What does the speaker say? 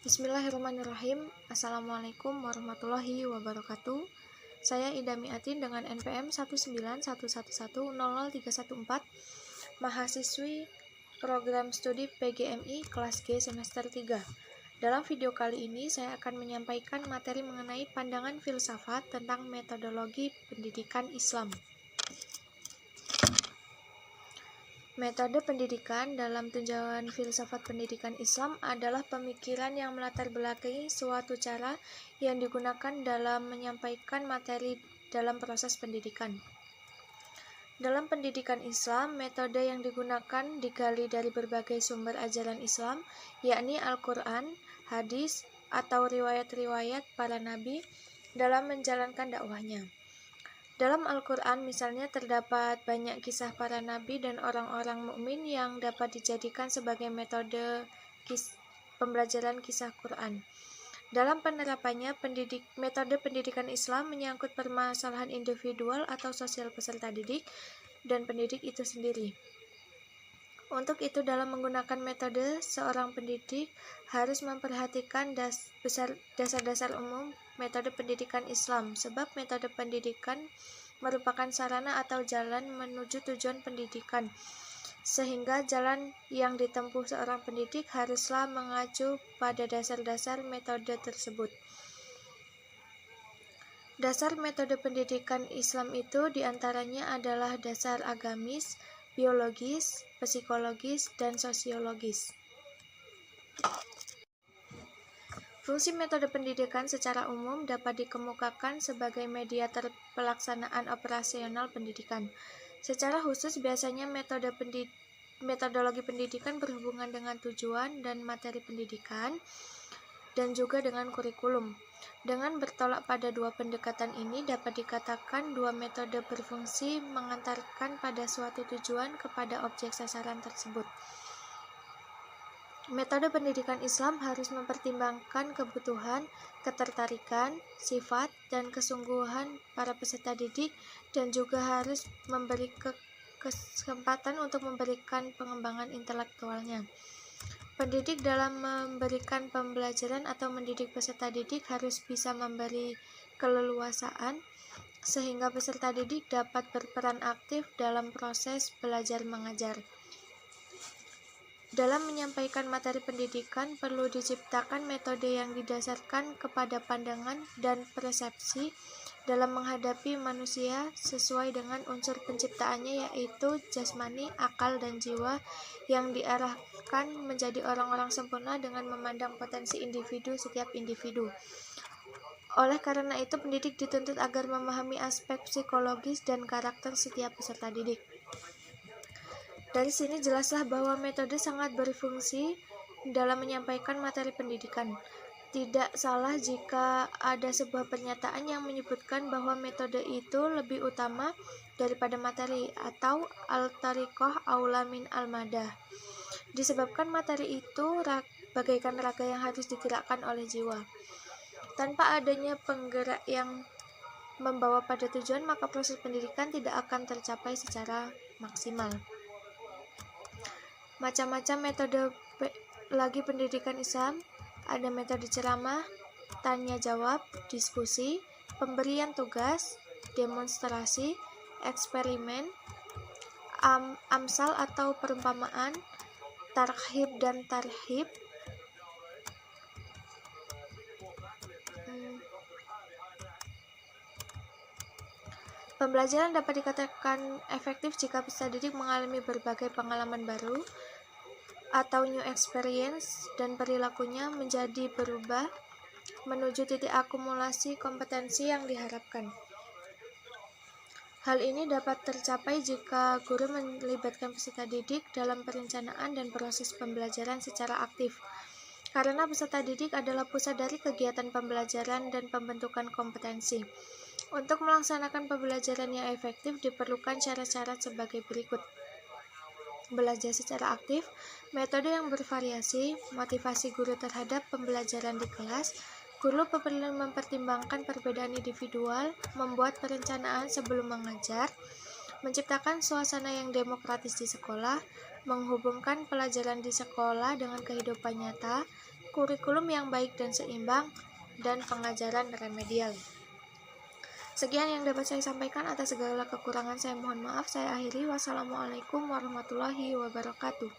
Bismillahirrahmanirrahim. Assalamualaikum warahmatullahi wabarakatuh. Saya Ida Miatin dengan NPM 19111000314, mahasiswi program studi PGMI kelas G semester 3. Dalam video kali ini saya akan menyampaikan materi mengenai pandangan filsafat tentang metodologi pendidikan Islam. Metode pendidikan dalam tinjauan filsafat pendidikan Islam adalah pemikiran yang melatar belakangi suatu cara yang digunakan dalam menyampaikan materi dalam proses pendidikan. Dalam pendidikan Islam, metode yang digunakan digali dari berbagai sumber ajaran Islam, yakni Al-Quran, hadis, atau riwayat-riwayat para nabi dalam menjalankan dakwahnya. Dalam Al-Quran misalnya terdapat banyak kisah para nabi dan orang-orang mukmin yang dapat dijadikan sebagai metode pembelajaran kisah Quran. Dalam penerapannya, metode pendidikan Islam menyangkut permasalahan individual atau sosial peserta didik dan pendidik itu sendiri. Untuk itu, dalam menggunakan metode, seorang pendidik harus memperhatikan dasar-dasar umum metode pendidikan Islam, sebab metode pendidikan merupakan sarana atau jalan menuju tujuan pendidikan, sehingga jalan yang ditempuh seorang pendidik haruslah mengacu pada dasar-dasar metode tersebut. Dasar metode pendidikan Islam itu diantaranya adalah dasar agamis, biologis, psikologis, dan sosiologis. Fungsi metode pendidikan secara umum dapat dikemukakan sebagai mediator pelaksanaan operasional pendidikan. Secara khusus, biasanya metodologi pendidikan berhubungan dengan tujuan dan materi pendidikan, dan juga dengan kurikulum. Dengan bertolak pada dua pendekatan ini, dapat dikatakan dua metode berfungsi mengantarkan pada suatu tujuan kepada objek sasaran tersebut. Metode pendidikan Islam harus mempertimbangkan kebutuhan, ketertarikan, sifat, dan kesungguhan para peserta didik, dan juga harus memberi kesempatan untuk memberikan pengembangan intelektualnya. Pendidik dalam memberikan pembelajaran atau mendidik peserta didik harus bisa memberi keleluasaan, sehingga peserta didik dapat berperan aktif dalam proses belajar mengajar. Dalam menyampaikan materi pendidikan, perlu diciptakan metode yang didasarkan kepada pandangan dan persepsi dalam menghadapi manusia sesuai dengan unsur penciptaannya, yaitu jasmani, akal, dan jiwa, yang diarahkan menjadi orang-orang sempurna dengan memandang potensi individu setiap individu. Oleh karena itu, pendidik dituntut agar memahami aspek psikologis dan karakter setiap peserta didik. Dari sini jelaslah bahwa metode sangat berfungsi dalam menyampaikan materi pendidikan. Tidak salah jika ada sebuah pernyataan yang menyebutkan bahwa metode itu lebih utama daripada materi, atau al-tariqah aula min al-madah. Disebabkan materi itu bagaikan raga yang harus digerakkan oleh jiwa. Tanpa adanya penggerak yang membawa pada tujuan, maka proses pendidikan tidak akan tercapai secara maksimal. Macam-macam metode lagi pendidikan Islam. Ada metode ceramah, tanya jawab, diskusi, pemberian tugas, demonstrasi, eksperimen, amsal atau perumpamaan, tarhib dan tarhib. Pembelajaran dapat dikatakan efektif jika peserta didik mengalami berbagai pengalaman baru atau new experience, dan perilakunya menjadi berubah menuju titik akumulasi kompetensi yang diharapkan. Hal ini dapat tercapai jika guru melibatkan peserta didik dalam perencanaan dan proses pembelajaran secara aktif, karena peserta didik adalah pusat dari kegiatan pembelajaran dan pembentukan kompetensi. Untuk melaksanakan pembelajaran yang efektif diperlukan syarat-syarat sebagai berikut. Belajar secara aktif, metode yang bervariasi, motivasi guru terhadap pembelajaran di kelas, guru perlu mempertimbangkan perbedaan individual, membuat perencanaan sebelum mengajar, menciptakan suasana yang demokratis di sekolah, menghubungkan pelajaran di sekolah dengan kehidupan nyata, kurikulum yang baik dan seimbang, dan pengajaran remedial. Sekian yang dapat saya sampaikan. Atas segala kekurangan saya mohon maaf. Saya akhiri. Wassalamualaikum warahmatullahi wabarakatuh.